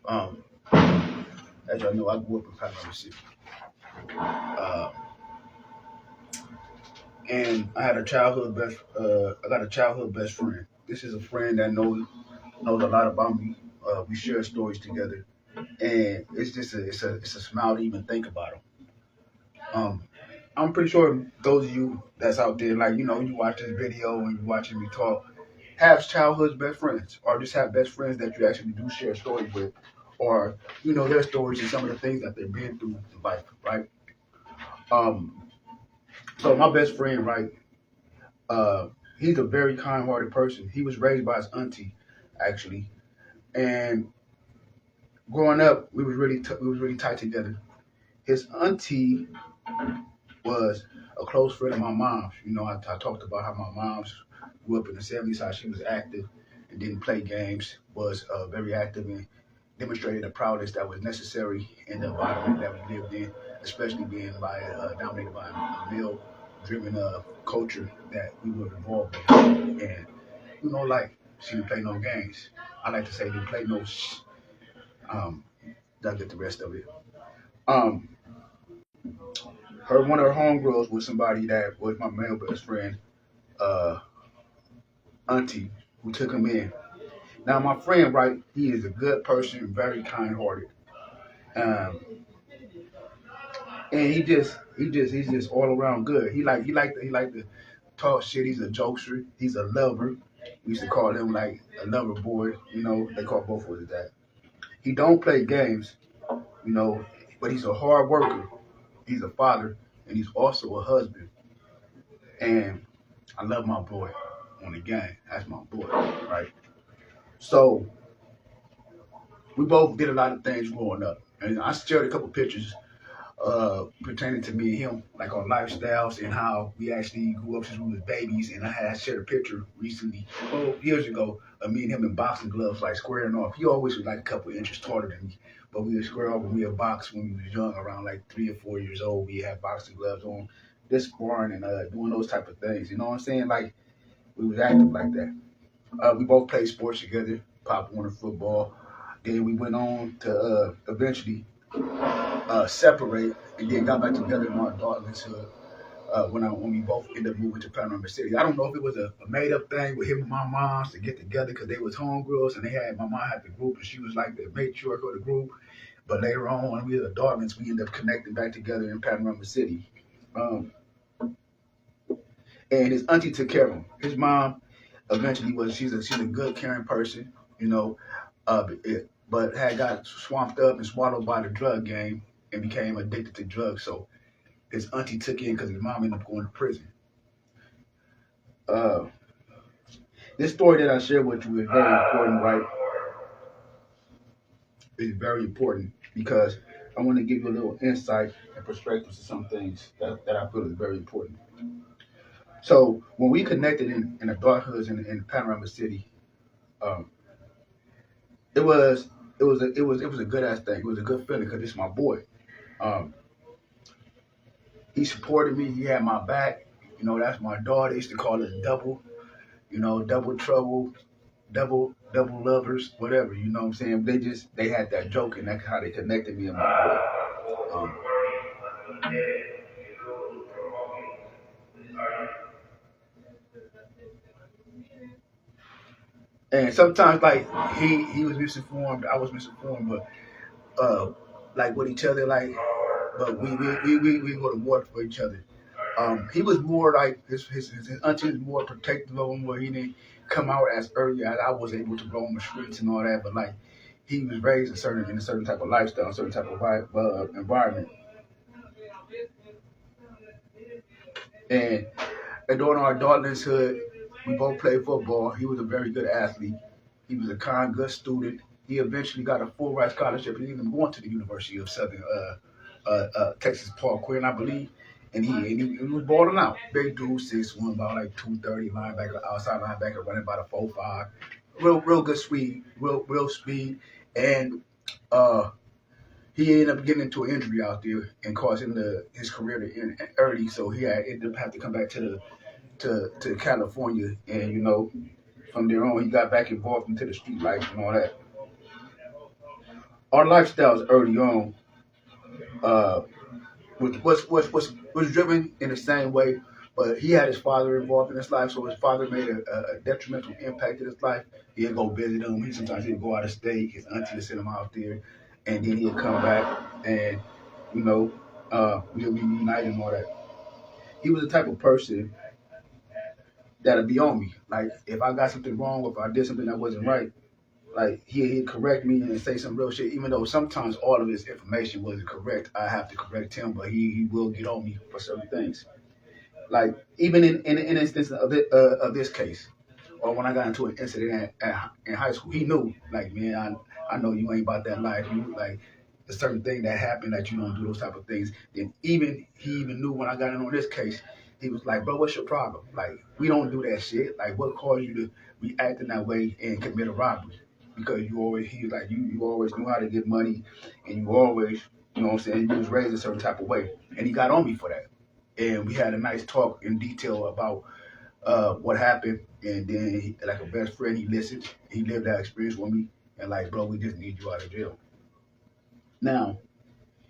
Um, as y'all know, I grew up in Panama City, uh, and I had a childhood best. I got a childhood best friend. This is a friend that knows a lot about me. We share stories together, and it's just it's a smile to even think about him. Um, I'm pretty sure those of you that's out there, like you watch this video and you watching me talk, have childhood best friends, or just have best friends that you actually do share stories with, or their stories and some of the things that they've been through in life, right? Um, so my best friend, right? Uh, he's a very kind-hearted person. He was raised by his auntie, actually, and growing up, we was really tight together. His auntie was a close friend of my mom's. I talked about how my mom's grew up in the '70s, how she was active and didn't play games, was very active and demonstrated the prowess that was necessary in the environment that we lived in, especially being dominated by a male-driven culture that we were involved in. And like she didn't play no games. I like to say didn't play no um, doesn't get the rest of it. Um, one of her homegirls was somebody that was my male best friend, uh, auntie, who took him in. Now my friend, right, he is a good person, very kind-hearted. Um, and he's just all around good. He like to talk shit. He's a jokester. He's a lover. We used to call him like a lover boy. They call both of us that. He don't play games, you know, but he's a hard worker. He's a father, and he's also a husband. And I love my boy on the game. That's my boy, right? So we both did a lot of things growing up, and I shared a couple pictures pertaining to me and him, like on lifestyles and how we actually grew up since we was babies. And I had shared a picture recently, years ago, of me and him in boxing gloves, like squaring off. He always was like a couple inches taller than me, but we would square off when we would box when we was young, around like 3 or 4 years old. We had boxing gloves on, this sparring and doing those type of things. You know what I'm saying? Like we was active like that. We both played sports together, Pop Warner football. Then we went on to eventually separate and then got back together in our adulthood when we both ended up moving to Panama City. I don't know if it was a made up thing with him and my moms to get together because they was homegirls and my mom had the group and she was like the matriarch of the group. But later on, when we were adults, we ended up connecting back together in Panama City. Um, and his auntie took care of him. His mom eventually she's a good caring person, you know, but had got swamped up and swallowed by the drug game and became addicted to drugs. So his auntie took in because his mom ended up going to prison. Uh, this story that I shared with you is very important, right? It's very important because I want to give you a little insight and perspective to some things that I feel is very important. So when we connected in adulthood in Panorama City, um, it was it was a good ass thing. It was a good feeling because it's my boy. Um, he supported me. He had my back. That's my dog. They used to call it double. Double trouble, double lovers, whatever. You know what I'm saying? They had that joke, and that's how they connected me and my boy. And sometimes like he was misinformed, I was misinformed, but like with each other, like but we go to war for each other. He was more like his auntie was more protective of him, where he didn't come out as early as I was able to roam the streets and all that. But like he was raised in a certain type of lifestyle, a certain type of environment, and during our adulthood, we both played football. He was a very good athlete. He was a kind, good student. He eventually got a full ride scholarship and even going to the University of Southern Texas Paul Quinn, I believe. And he was balling out. Big dude, 6'1", about like 230 linebacker, outside linebacker, running about a 4.5. Real good speed, real speed. And he ended up getting into an injury out there and caused him his career to end early. So he ended up having to come back to California, and from there on he got back involved into the street life and all that. our lifestyles early on uh, was driven in the same way, but he had his father involved in his life, so his father made a detrimental impact in his life. He'd go visit him. Sometimes he'd go out of state. His auntie would send him out there, and then he'd come back, and you know, we'll be reunited and all that. He was the type of person that'd be on me. Like if I got something wrong, or if I did something that wasn't right, like he'd correct me and say some real shit. Even though sometimes all of his information wasn't correct, I have to correct him, but he will get on me for certain things. Like even in an instance of this case, or when I got into an incident in high school, he knew like, man, I know you ain't about that life. You like a certain thing that happened that you don't do those type of things. Then he even knew when I got in on this case, he was like, bro, what's your problem? Like we don't do that shit. Like what caused you to react in that way and commit a robbery? Because he was like you always knew how to get money, and you always, you know what I'm saying, you was raised a certain type of way, and he got on me for that. And we had a nice talk in detail about what happened, and then like a best friend, he listened. He lived that experience with me, and like, bro, we just need you out of jail. Now,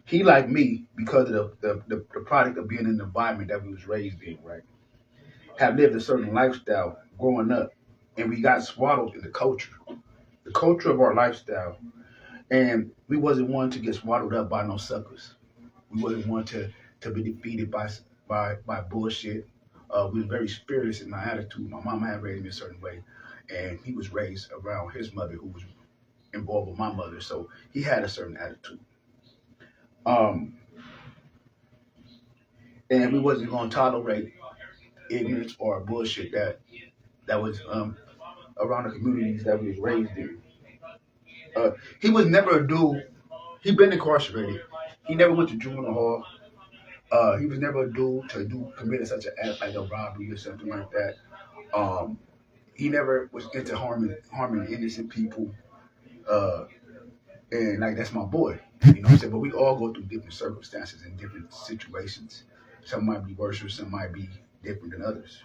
he like me because of the product of being in the environment that we was raised in, right? Have lived a certain lifestyle growing up, and we got swaddled in the culture of our lifestyle, and we wasn't one to get swaddled up by no suckers. We wasn't one to be defeated by bullshit. We was very spiritless in my attitude. My mama had raised me a certain way, and he was raised around his mother, who was involved with my mother, so he had a certain attitude. Um, and we wasn't gonna tolerate ignorance or bullshit that was around the communities that we was raised in. He was never a dude. He been incarcerated. He never went to juvenile hall. He was never a dude to do committed such an act like a robbery or something like that. Um, he never was into harming innocent people. Uh, and like that's my boy. You know what I'm saying? But we all go through different circumstances and different situations. Some might be worse or some might be different than others.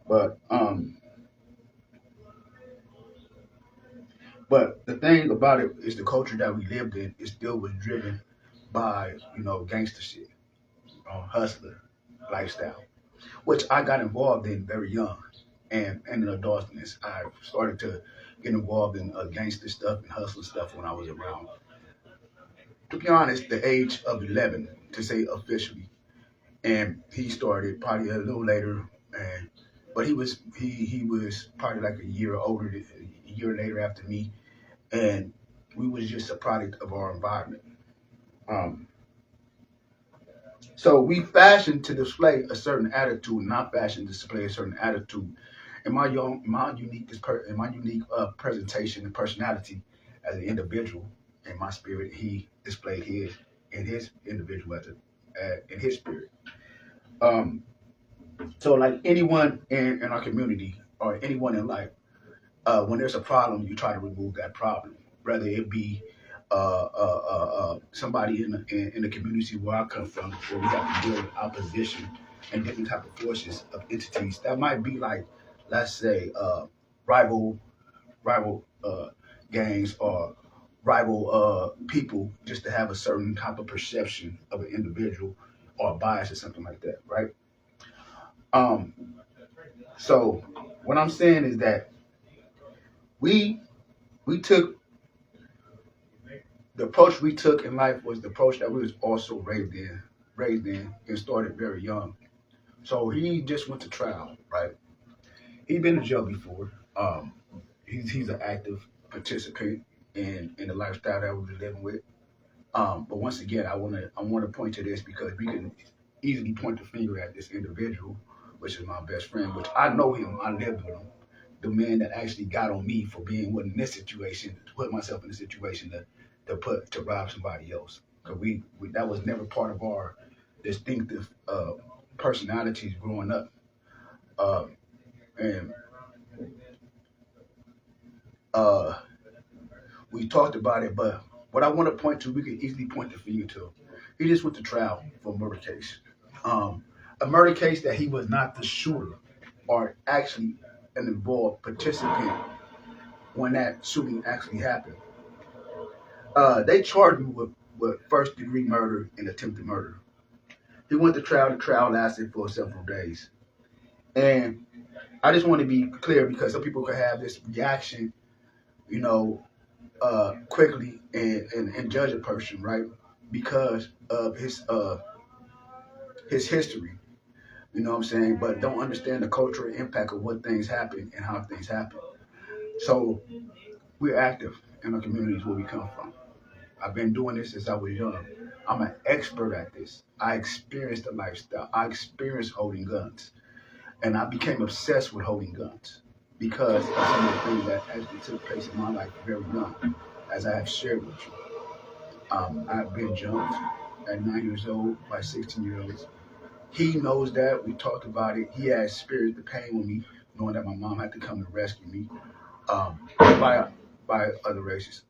But but the thing about it is the culture that we lived in, it still was driven by, gangster shit, hustler lifestyle, which I got involved in very young. And in adultness, I started to get involved in gangster stuff and hustler stuff when I was around, to be honest, the age of 11, to say officially. And he started probably a little later, and but he was probably like a year older, a year later after me, and we was just a product of our environment. Um, so we fashioned to display a certain attitude, not fashioned to display a certain attitude. In my unique presentation and personality as an individual, in my spirit, he displayed his in his individual in his spirit. Um, so like anyone in our community or anyone in life, when there's a problem, you try to remove that problem, whether it be somebody in the community where I come from, where we have to deal with opposition and different type of forces of entities that might be like, let's say, rival rival gangs or rival people, just to have a certain type of perception of an individual or a bias or something like that, right? Um, so what I'm saying is that we we took the approach we took in life was the approach that we was also raised in, and started very young. So he just went to trial, right? He'd been to jail before. He's an active participant in the lifestyle that we were living with. But once again, I wanna point to this because we can easily point the finger at this individual, which is my best friend, which I know him, I lived with him. The man that actually got on me for being in this situation, to put myself in a situation to rob somebody else. Cause we that was never part of our distinctive personalities growing up. Uh, and uh, we talked about it, but what I want to point to, we can easily point the finger to. He just went to trial for a murder case. Um, a murder case that he was not the shooter or actually an involved participant when that shooting actually happened. They charged me with first-degree murder and attempted murder. He went to trial. The trial lasted for several days. And I just want to be clear because some people could have this reaction, you know, quickly and judge a person, right? Because of his history. You know what I'm saying? But don't understand the cultural impact of what things happen and how things happen. So we're active in the communities where we come from. I've been doing this since I was young. I'm an expert at this. I experienced the lifestyle. I experienced holding guns. And I became obsessed with holding guns because of some of the things that actually took place in my life very young, as I have shared with you. I've been jumped at 9 years old by 16-year-olds. He knows that. We talked about it. He has experienced the pain with me, knowing that my mom had to come to rescue me by other races.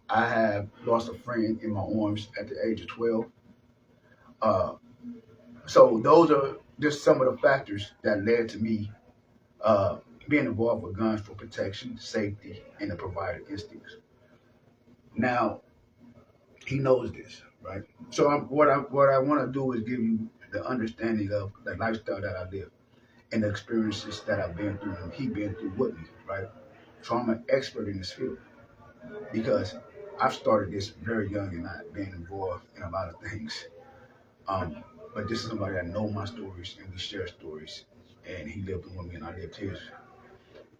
I have lost a friend in my arms at the age of 12. Uh, so those are just some of the factors that led to me uh, being involved with guns for protection, safety, and the provider instincts. Now he knows this, right? So what I want to do is give you the understanding of the lifestyle that I live and the experiences that I've been through and he been through with me, right? So I'm an expert in this field because I've started this very young and I've been involved in a lot of things. Um, but this is somebody that know my stories and we share stories. And he lived with me and I lived his.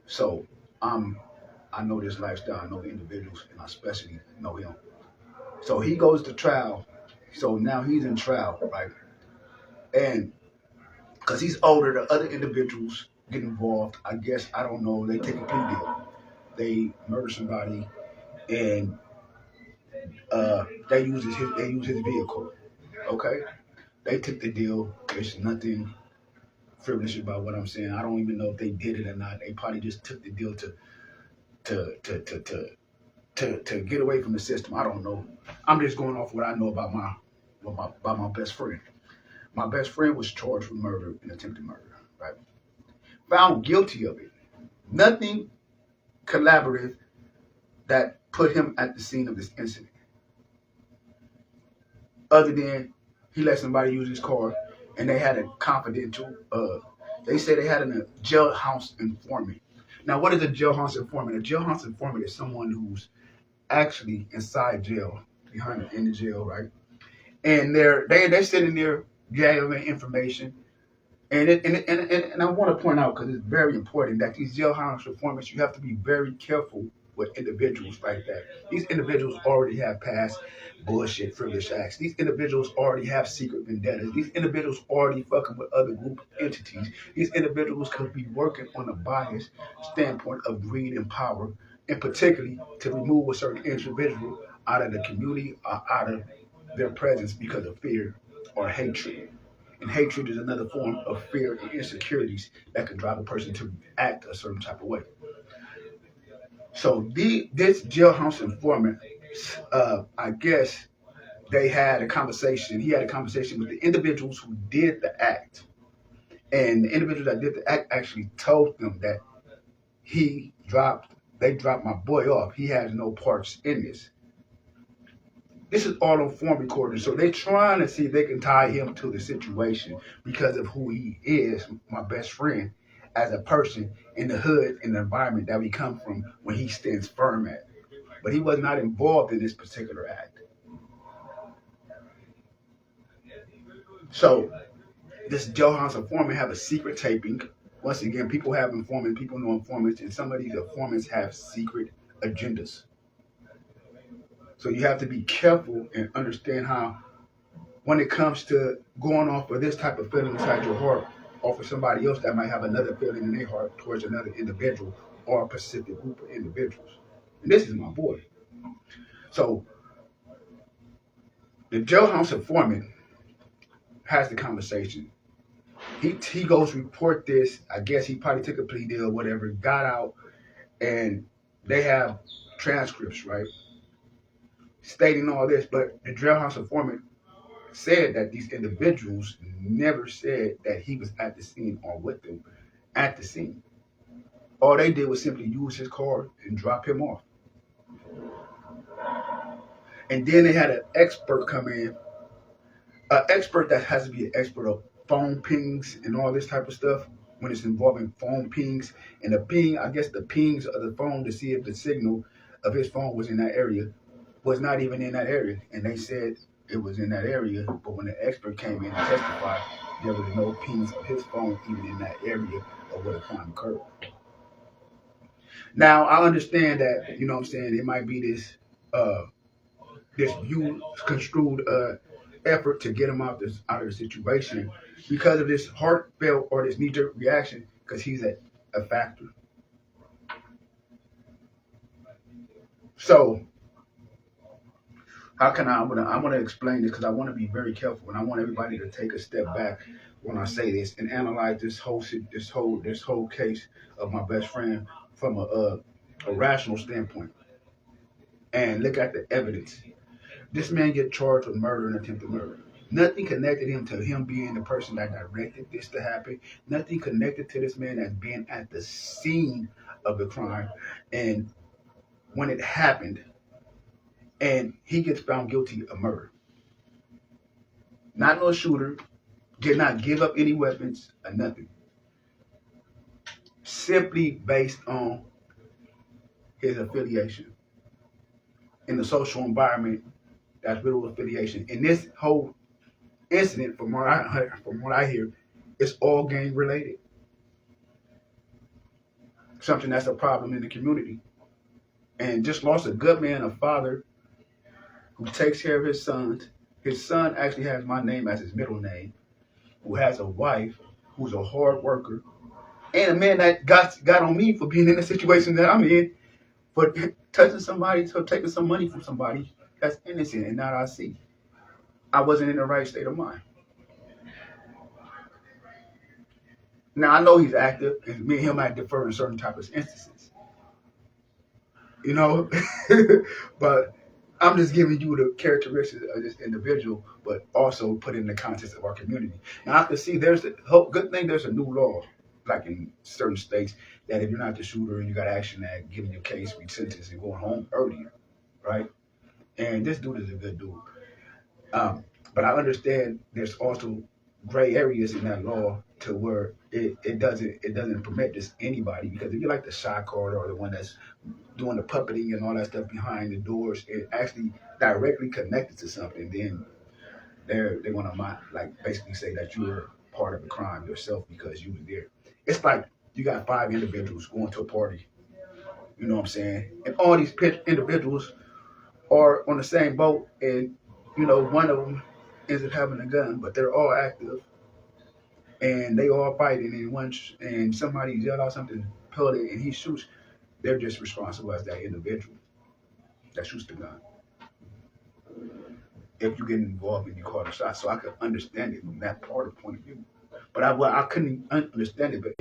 So I know this lifestyle, I know the individuals, and I especially know him. So he goes to trial. So now he's in trial, right? And because he's older, the other individuals get involved. I guess, I don't know, they take a plea deal. They murder somebody and they use his vehicle. Okay? They took the deal. There's nothing frivolous about what I'm saying. I don't even know if they did it or not. They probably just took the deal to to to to to get away from the system. I don't know. I'm just going off what I know about my best friend. My best friend was charged with murder and attempted murder, right? Found guilty of it. Nothing collaborative that put him at the scene of this incident, other than he let somebody use his car and they had a confidential. They say they had a jailhouse informant. Now, what is a jailhouse informant? A jailhouse informant is someone who's actually inside jail, in the jail, right? And they're sitting there gathering information. And I want to point out because it's very important that these jailhouse informants, you have to be very careful with individuals like that. These individuals already have past bullshit, frivolous acts. These individuals already have secret vendettas. These individuals already fucking with other group entities. These individuals could be working on a biased standpoint of greed and power, and particularly to remove a certain individual out of the community or out of their presence because of fear or hatred. And hatred is another form of fear and insecurities that can drive a person to act a certain type of way. So this jailhouse informant, I guess they had a conversation. He had a conversation with the individuals who did the act. And the individuals that did the act actually told them that they dropped my boy off. He has no parts in this. This is all on phone recording, so they're trying to see if they can tie him to the situation because of who he is, my best friend, as a person in the hood, in the environment that we come from, when he stands firm at. But he was not involved in this particular act. So this jailhouse informant have a secret taping. Once again, people have informants, people know informants, and some of these informants have secret agendas. So you have to be careful and understand how, when it comes to going off of this type of feeling inside your heart, off of somebody else that might have another feeling in their heart towards another individual or a specific group of individuals. And this is my boy. So the jailhouse informant has the conversation. He goes report this. I guess he probably took a plea deal, whatever, got out, and they have transcripts, right? Stating all this, but the jailhouse informant said that these individuals never said that he was at the scene or with them at the scene. All they did was simply use his car and drop him off. And then they had an expert come in, an expert that has to be an expert of phone pings and all this type of stuff when it's involving phone pings. And the ping, I guess the pings of the phone to see if the signal of his phone was in that area was not even in that area. And they said it was in that area, but when the expert came in and testified, there was no pings of his phone even in that area of where the crime occurred. Now I understand that, you know what I'm saying, it might be uh this view construed effort to get him out of the situation because of this heartfelt or this knee-jerk reaction because he's a factor. So how can I'm gonna explain this because I want to be very careful and I want everybody to take a step back when I say this and analyze this whole case of my best friend from a rational standpoint and look at the evidence. This man get charged with murder and attempted murder. Nothing connected him to him being the person that directed this to happen. Nothing connected to this man as being at the scene of the crime and when it happened. And he gets found guilty of murder. Not no shooter, did not give up any weapons or nothing. Simply based on his affiliation in the social environment that's little affiliation. In this whole incident, from what I hear, it's all gang related. Something that's a problem in the community. And just lost a good man, a father who takes care of his sons. His son actually has my name as his middle name, who has a wife who's a hard worker, and a man that got on me for being in the situation that I'm in, for touching somebody, for taking some money from somebody that's innocent and not I see. I wasn't in the right state of mind. Now I know he's active, and me and him might differ in certain types of instances, you know. But I'm just giving you the characteristics of this individual, but also put in the context of our community. Now I can see there's a good thing. There's a new law, like in certain states, that if you're not the shooter and you got action at giving your case, be sentenced and going home earlier, right? And this dude is a good dude. But I understand there's also gray areas in that law to where it doesn't permit this anybody because if you're like the shot caller or the one that's doing the puppeting and all that stuff behind the doors, it actually directly connected to something, then they want to like basically say that you were part of the crime yourself because you were there. It's like you got 5 individuals going to a party, you know what I'm saying? And all these individuals are on the same boat, and one of them ends up having a gun, but they're all active and they all fighting, and somebody yell out something, pull it, and he shoots. They're just responsible as that individual that shoots the gun. If you get involved and you call the shot, so I could understand it from that part of point of view. But I couldn't understand it. But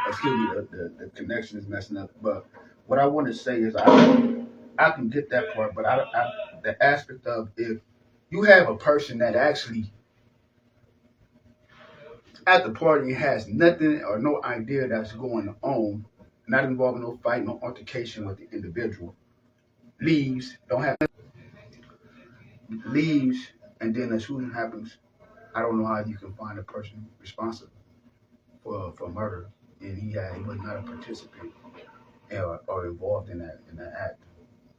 excuse me, the connection is messing up. But what I want to say is I can get that part, but the aspect of if you have a person that actually at the party has nothing or no idea that's going on, not involving no fight, no altercation with the individual, leaves, don't have leaves, and then a shooting happens. I don't know how you can find a person responsible for murder, and he was not a participant or involved in that act.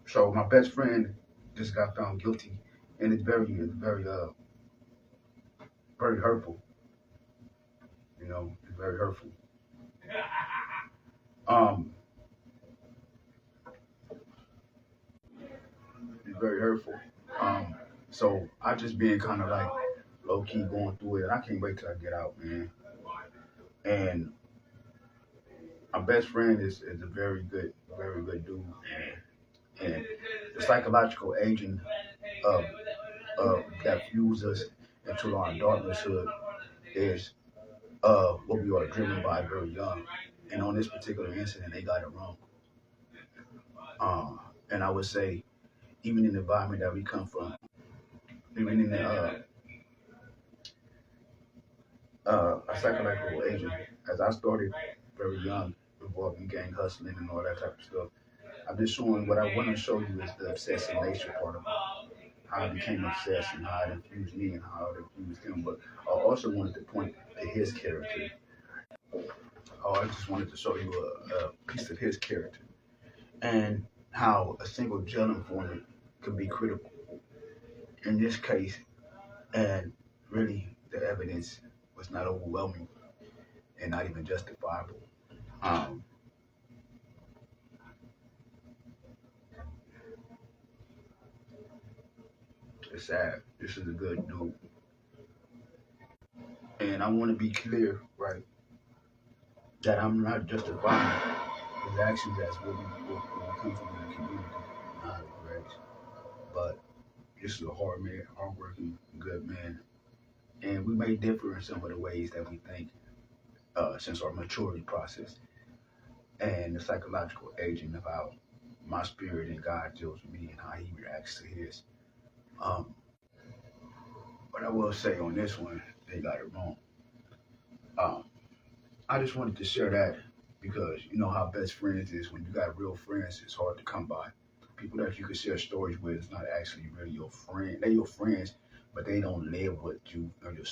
So my best friend just got found guilty, and it's very hurtful. It's very hurtful. Um, it's very hurtful. So I just being kind of like low key going through it, and I can't wait till I get out, man. And my best friend is a very good dude, and the psychological aging of that fuels us into our adulthood is what we are driven by very young. And on this particular incident, they got it wrong. And I would say, even in the environment that we come from, even in the a psychological agent, as I started very young, involved in gang hustling and all that type of stuff, I'm just showing what I want to show you is the obsessive nature part of how I became obsessed and how it infused me and how it infused him. But I also wanted to point to his character. I just wanted to show you a piece of his character and how a single jail informant can be critical in this case, and really the evidence was not overwhelming and not even justifiable. Um, it's sad. This is a good dude, and I want to be clear, right, that I'm not justifying his actions as what we come from in the community, not race. But this is a hard man, hardworking, good man, and we may differ in some of the ways that we think since our maturity process and the psychological aging of how my spirit and God deals with me and how He reacts to His. Um, but I will say on this one, they got it wrong. Um, I just wanted to share that because you know how best friends is. When you got real friends, it's hard to come by. People that you can share stories with is not actually really your friend. They're your friends, but they don't live what you or your